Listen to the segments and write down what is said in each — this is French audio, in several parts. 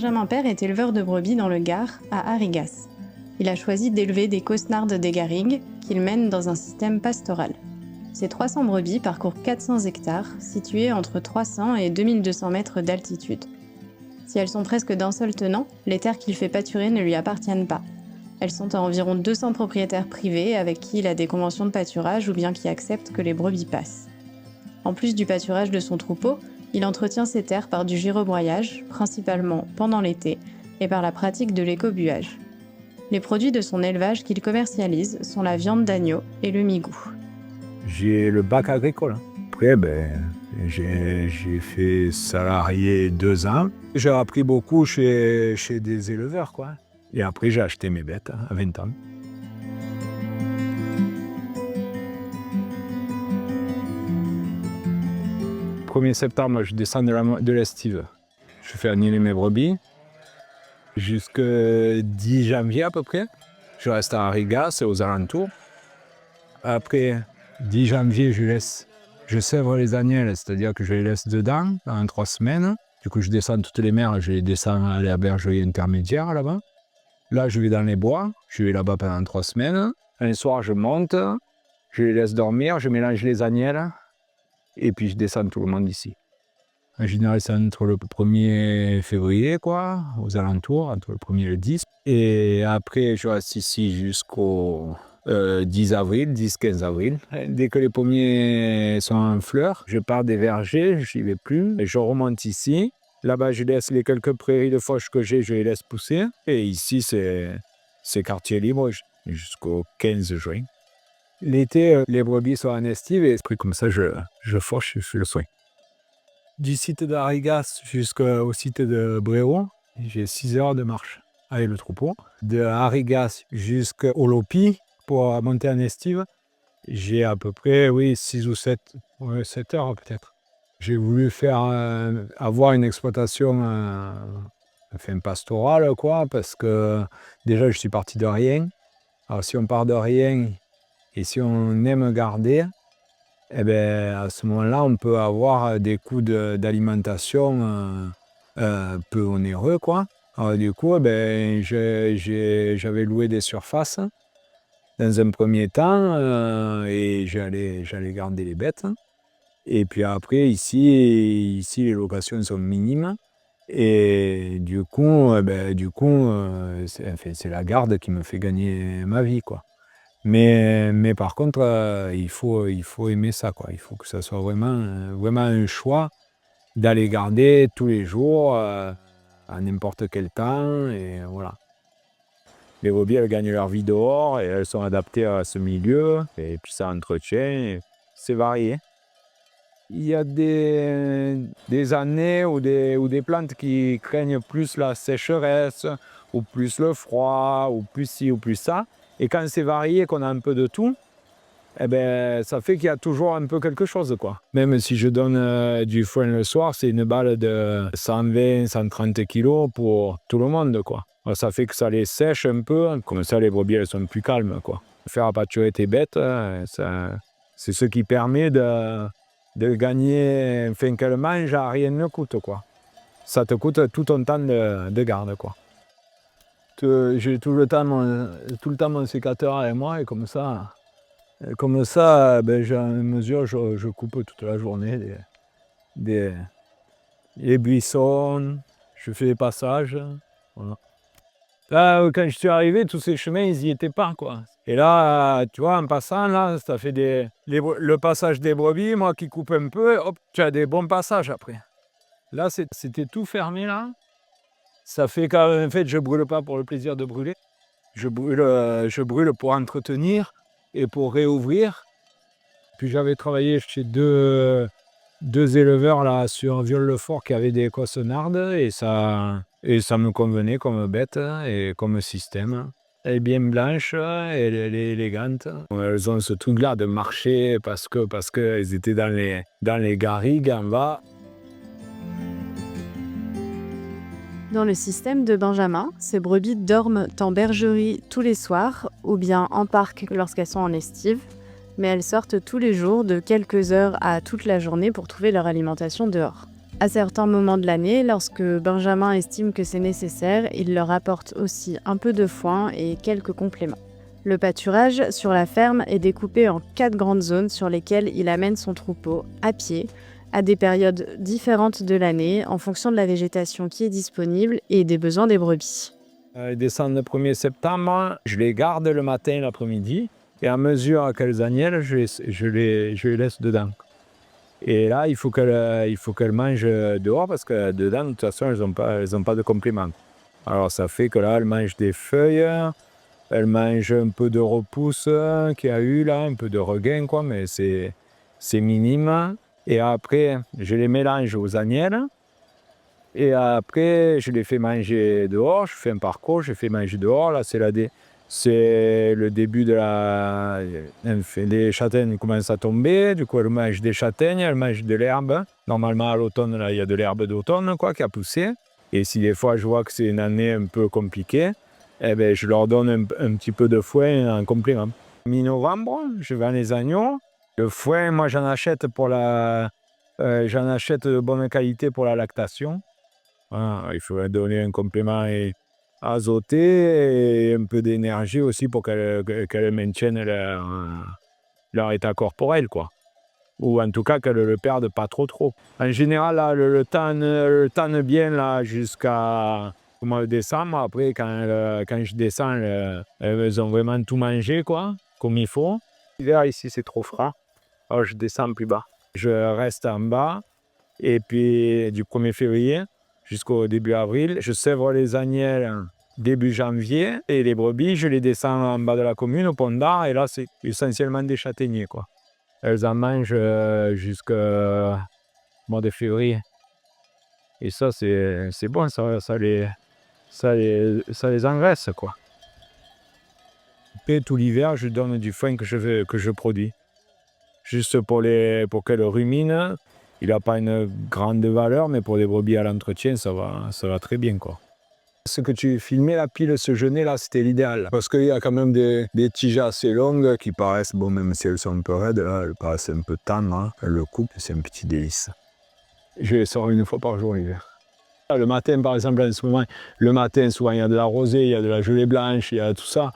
Benjamin Père est éleveur de brebis dans le Gard, à Arrigas. Il a choisi d'élever des cosnardes des garrigues qu'il mène dans un système pastoral. Ces 300 brebis parcourent 400 hectares, situés entre 300 et 2200 mètres d'altitude. Si elles sont presque d'un seul tenant, les terres qu'il fait pâturer ne lui appartiennent pas. Elles sont à environ 200 propriétaires privés avec qui il a des conventions de pâturage ou bien qui acceptent que les brebis passent. En plus du pâturage de son troupeau, il entretient ses terres par du girobroyage, principalement pendant l'été, et par la pratique de l'écobuage. Les produits de son élevage qu'il commercialise sont la viande d'agneau et le migou. J'ai le bac agricole. Après, j'ai fait salarié 2 ans. J'ai appris beaucoup chez des éleveurs, quoi. Et après, j'ai acheté mes bêtes à 20 ans. Le 1er septembre, je descends de l'estive. Je fais annihiler mes brebis. Jusqu'au 10 janvier à peu près. Je reste à Arrigas et aux alentours. Après, 10 janvier, je sèvre les agnelles, c'est-à-dire que je les laisse dedans pendant 3 semaines. Du coup, je descends toutes les mers, je les descends à la bergerie intermédiaire là-bas. Là, je vais dans les bois, je vais là-bas pendant 3 semaines. Un soir, je monte, je les laisse dormir, je mélange les agnelles et puis je descends tout le monde ici. En général, c'est entre le 1er février, quoi, aux alentours, entre le 1er et le 10. Et après, je reste ici jusqu'au 10 avril, 10-15 avril. Dès que les pommiers sont en fleurs, je pars des vergers, je n'y vais plus. Et je remonte ici. Là-bas, je laisse les quelques prairies de fauche que j'ai, je les laisse pousser. Et ici, c'est quartier libre jusqu'au 15 juin. L'été, les brebis sont en estive et comme ça, je fauche et je fais le soin. Du site d'Arrigas jusqu'au site de Bréau, j'ai 6 heures de marche avec le troupeau. De Arrigas jusqu'au Lopi, pour monter en estive, j'ai à peu près 6 ou 7 heures peut-être. J'ai voulu avoir une exploitation pastorale, quoi, parce que déjà je suis parti de rien. Alors si on part de rien et si on aime garder, à ce moment-là, on peut avoir des coûts d'alimentation peu onéreux, quoi. Alors, du coup, j'avais loué des surfaces dans un premier temps et j'allais garder les bêtes. Et puis après, ici les locations sont minimes. Et du coup, c'est la garde qui me fait gagner ma vie, quoi. Mais par contre, il faut aimer ça, quoi. Il faut que ça soit vraiment un choix d'aller garder tous les jours, à n'importe quel temps, et voilà. Les brebis, elles gagnent leur vie dehors, et elles sont adaptées à ce milieu, et puis ça entretient, c'est varié. Il y a des années où des plantes qui craignent plus la sécheresse, ou plus le froid, ou plus ci, ou plus ça. Et quand c'est varié, qu'on a un peu de tout, ça fait qu'il y a toujours un peu quelque chose, quoi. Même si je donne du foin le soir, c'est une balle de 120, 130 kilos pour tout le monde, quoi. Ça fait que ça les sèche un peu, comme ça les brebis elles sont plus calmes, quoi. Faire pâturer tes bêtes, c'est ce qui permet de gagner, qu'elles mangent à rien ne coûte, quoi. Ça te coûte tout ton temps de garde, quoi. J'ai tout le temps mon sécateur avec moi et comme ça, j'ai une mesure, je coupe toute la journée les buissons, je fais des passages. Voilà. Là, quand je suis arrivé, tous ces chemins, ils n'y étaient pas, quoi. Et là, tu vois, en passant, là, ça fait le passage des brebis, moi qui coupe un peu, hop, tu as des bons passages après. Là, c'était tout fermé, là. Ça fait qu'en fait, je brûle pas pour le plaisir de brûler. Je brûle pour entretenir et pour réouvrir. Puis j'avais travaillé chez deux éleveurs là sur Viol-le-Fort qui avaient des cosnardes et ça me convenait comme bête et comme système. Elle est bien blanche, elle est élégante. Elles ont ce truc-là de marcher parce qu'elles étaient dans les garrigues en bas. Dans le système de Benjamin, ces brebis dorment en bergerie tous les soirs ou bien en parc lorsqu'elles sont en estive, mais elles sortent tous les jours de quelques heures à toute la journée pour trouver leur alimentation dehors. À certains moments de l'année, lorsque Benjamin estime que c'est nécessaire, il leur apporte aussi un peu de foin et quelques compléments. Le pâturage sur la ferme est découpé en 4 grandes zones sur lesquelles il amène son troupeau à pied, à des périodes différentes de l'année, en fonction de la végétation qui est disponible et des besoins des brebis. Ils descendent le 1er septembre, je les garde le matin et l'après-midi, et à mesure qu'elles agnellent, je les laisse dedans. Et là, il faut qu'elles mangent dehors parce que dedans, de toute façon, elles ont pas de compléments. Alors ça fait que là, elles mangent des feuilles, elles mangent un peu de repousse qu'il y a eu là, un peu de regain, quoi, mais c'est minime. Et après, je les mélange aux agnelles. Et après, je les fais manger dehors, je fais un parcours, je les fais manger dehors. Là, c'est le début de la... Les châtaignes commencent à tomber, du coup, elles mangent des châtaignes, elles mangent de l'herbe. Normalement, à l'automne, là, il y a de l'herbe d'automne, quoi, qui a poussé. Et si des fois, je vois que c'est une année un peu compliquée, eh ben, je leur donne un petit peu de foin en complément. Mi-novembre, je vends les agneaux. Le foin, moi, j'en achète j'en achète de bonne qualité pour la lactation. Voilà, il faut donner un complément azoté et un peu d'énergie aussi pour qu'elles maintiennent leur état corporel, quoi. Ou en tout cas qu'elles ne le perdent pas trop. En général, là, le tanne bien là, jusqu'à au mois de décembre. Après, quand je descends, elles ont vraiment tout mangé, quoi, comme il faut. L'hiver, ici, c'est trop froid. Alors, je descends plus bas. Je reste en bas. Et puis, du 1er février jusqu'au début avril, je sèvre les agnelles début janvier. Et les brebis, je les descends en bas de la commune, au pont d'Arc. Et là, c'est essentiellement des châtaigniers, quoi. Elles en mangent jusqu'au mois de février. Et ça, c'est bon, ça les engraisse, quoi. Et tout l'hiver, je donne du foin que je produis. Juste pour qu'elles ruminent. Il n'a pas une grande valeur, mais pour les brebis à l'entretien, ça va très bien, quoi. Ce que tu filmais, la pile se genêt, là, c'était l'idéal. Parce qu'il y a quand même des tiges assez longues qui paraissent, bon, même si elles sont un peu raides, là, elles paraissent un peu tendres. Hein. Elles le coupent, c'est un petit délice. Je les sors une fois par jour l'hiver. Le matin, par exemple, en ce moment, le matin, souvent, il y a de la rosée, il y a de la gelée blanche, il y a tout ça.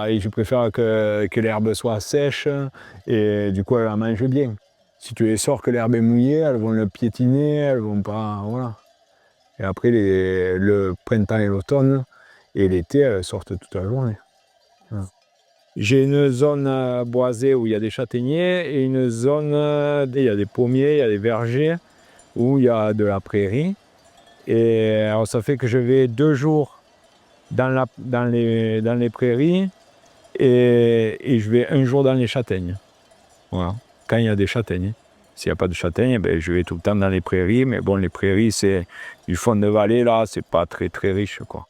Et je préfère que l'herbe soit sèche et du coup, elle la mange bien. Si tu les sors que l'herbe est mouillée, elles vont le piétiner, elles vont pas... Voilà. Et après, le printemps et l'automne et l'été, elles sortent toute la journée. Voilà. J'ai une zone boisée où il y a des châtaigniers et une zone, il y a des pommiers, il y a des vergers où il y a de la prairie. Et alors, ça fait que je vais 2 jours dans les prairies et je vais 1 jour dans les châtaignes. Voilà. Quand il y a des châtaignes. S'il n'y a pas de châtaignes, ben, je vais tout le temps dans les prairies. Mais bon, les prairies, c'est du fond de vallée, là, c'est pas très, très riche, quoi.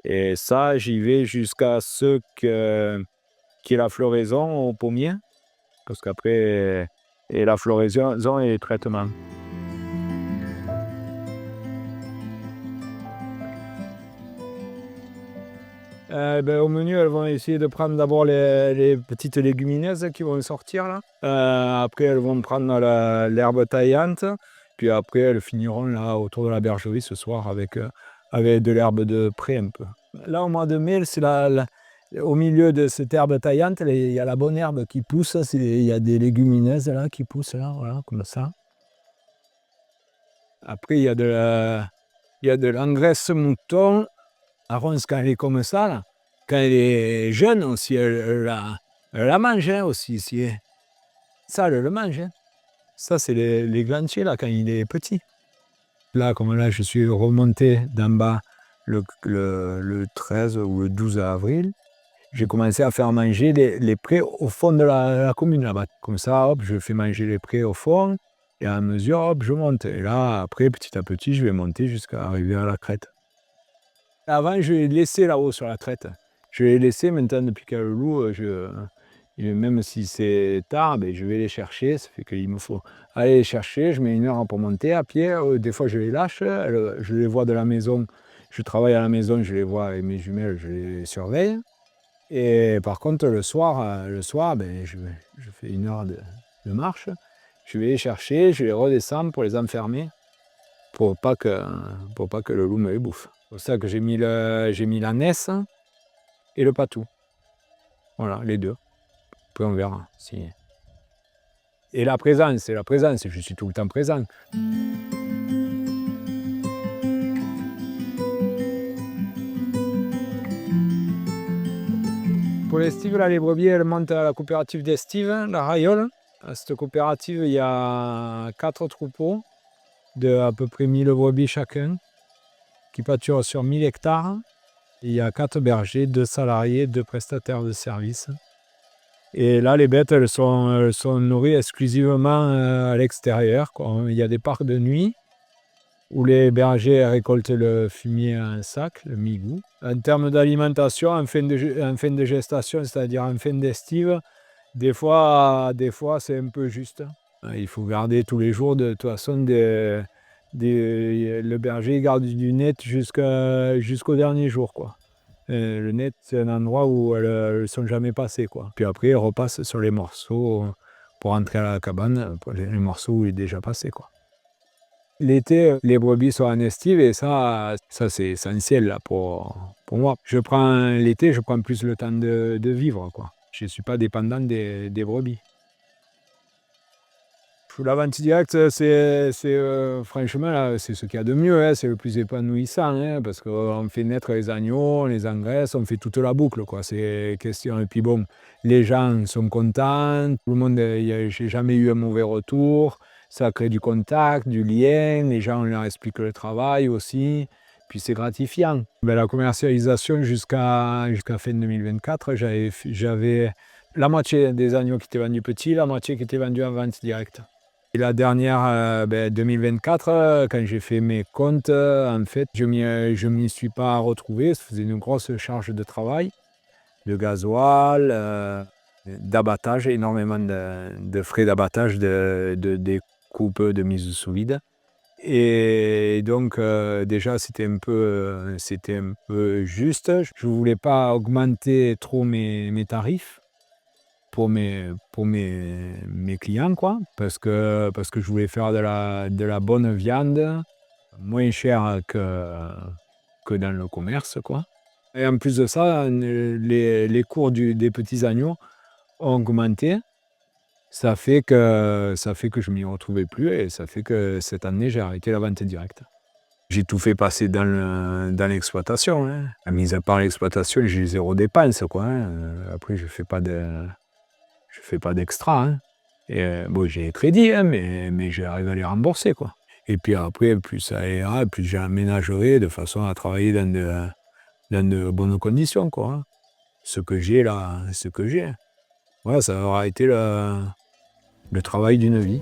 Et ça, j'y vais jusqu'à ce qu'il y ait la floraison au pommier. Parce qu'après, et la floraison et les traitements. Au menu, elles vont essayer de prendre d'abord les petites légumineuses qui vont sortir là. Après, elles vont prendre l'herbe taillante. Puis après, elles finiront là autour de la bergerie ce soir avec de l'herbe de pré un peu. Là, au mois de mai, c'est au milieu de cette herbe taillante, il y a la bonne herbe qui pousse. Il y a des légumineuses là qui poussent là, voilà, comme ça. Après, il y a de l'engraisse mouton. La ronce, quand elle est comme ça, là, quand elle est jeune aussi, elle la mange hein, aussi. Ça, elle le mange. Hein. Ça, c'est les glantiers, là, quand il est petit. Là, comme là, je suis remonté d'en bas le 13 ou le 12 avril. J'ai commencé à faire manger les prés au fond de la commune, là-bas. Comme ça, hop, je fais manger les prés au fond. Et à mesure, hop, je monte. Et là, après, petit à petit, je vais monter jusqu'à arriver à la crête. Avant, je les laissais là-haut sur la crête. Je les laissais, maintenant, depuis qu'il y a le loup, même si c'est tard, ben, je vais les chercher. Ça fait qu'il me faut aller les chercher. Je mets 1 heure pour monter à pied. Des fois, je les lâche. Je les vois de la maison. Je travaille à la maison, je les vois avec mes jumelles, je les surveille. Et par contre, le soir ben, je fais 1 heure de marche. Je vais les chercher, je les redescends pour les enfermer. pour pas que le loup me les bouffe. C'est pour ça que j'ai mis la naisse et le patou. Voilà, les deux. Après on verra si... Et la présence, je suis tout le temps présent. Pour l'estive, là, les brebis, elles montent à la coopérative d'estive, la Rayole. À cette coopérative, il y a 4 troupeaux de à peu près 1000 brebis chacun, qui pâturent sur 1000 hectares. Il y a 4 bergers, 2 salariés, 2 prestataires de services. Et là, les bêtes, elles sont nourries exclusivement à l'extérieur, quoi. Il y a des parcs de nuit où les bergers récoltent le fumier en sac, le migou. En termes d'alimentation, en fin de gestation, c'est-à-dire en fin d'estive, des fois c'est un peu juste. Il faut garder tous les jours, de toute façon, le berger garde du net jusqu'au dernier jour, quoi. Le net, c'est un endroit où elles ne sont jamais passées, quoi. Puis après, elles repassent sur les morceaux pour rentrer à la cabane, pour les morceaux où il est déjà passé, quoi. L'été, les brebis sont en estive et ça c'est essentiel là, pour moi. L'été, je prends plus le temps de vivre, quoi. Je ne suis pas dépendant des brebis. La vente directe, franchement, là, c'est ce qu'il y a de mieux, hein, c'est le plus épanouissant, hein, parce qu'on fait naître les agneaux, on les engraisse, on fait toute la boucle, quoi. C'est question. Et puis bon, les gens sont contents, tout le monde, j'ai jamais eu un mauvais retour, ça crée du contact, du lien, les gens, on leur explique le travail aussi, puis c'est gratifiant. La commercialisation jusqu'à fin 2024, j'avais la moitié des agneaux qui étaient vendus petits, la moitié qui étaient vendus en vente directe. Et la dernière, 2024, quand j'ai fait mes comptes, en fait, je m'y suis pas retrouvé. Ça faisait une grosse charge de travail, de gasoil, d'abattage, énormément de frais d'abattage, des coupes de mise sous vide. Et donc, déjà, c'était un peu juste. Je ne voulais pas augmenter trop mes tarifs pour mes clients, quoi, parce que je voulais faire de la bonne viande, moins chère que dans le commerce, quoi. Et en plus de ça, les cours des petits agneaux ont augmenté. Ça fait que je ne m'y retrouvais plus et ça fait que cette année, j'ai arrêté la vente directe. J'ai tout fait passer dans l'exploitation, hein. Mis à part l'exploitation, j'ai 0 dépense, quoi, hein. Après, je fais pas d'extra, hein. Et bon, j'ai des crédits, hein, mais j'arrive à les rembourser, quoi. Et puis après, plus ça ira, plus j'aménagerai de façon à travailler dans de bonnes conditions, quoi, hein. Ce que j'ai là, ce que j'ai. Voilà, ça aura été le travail d'une vie.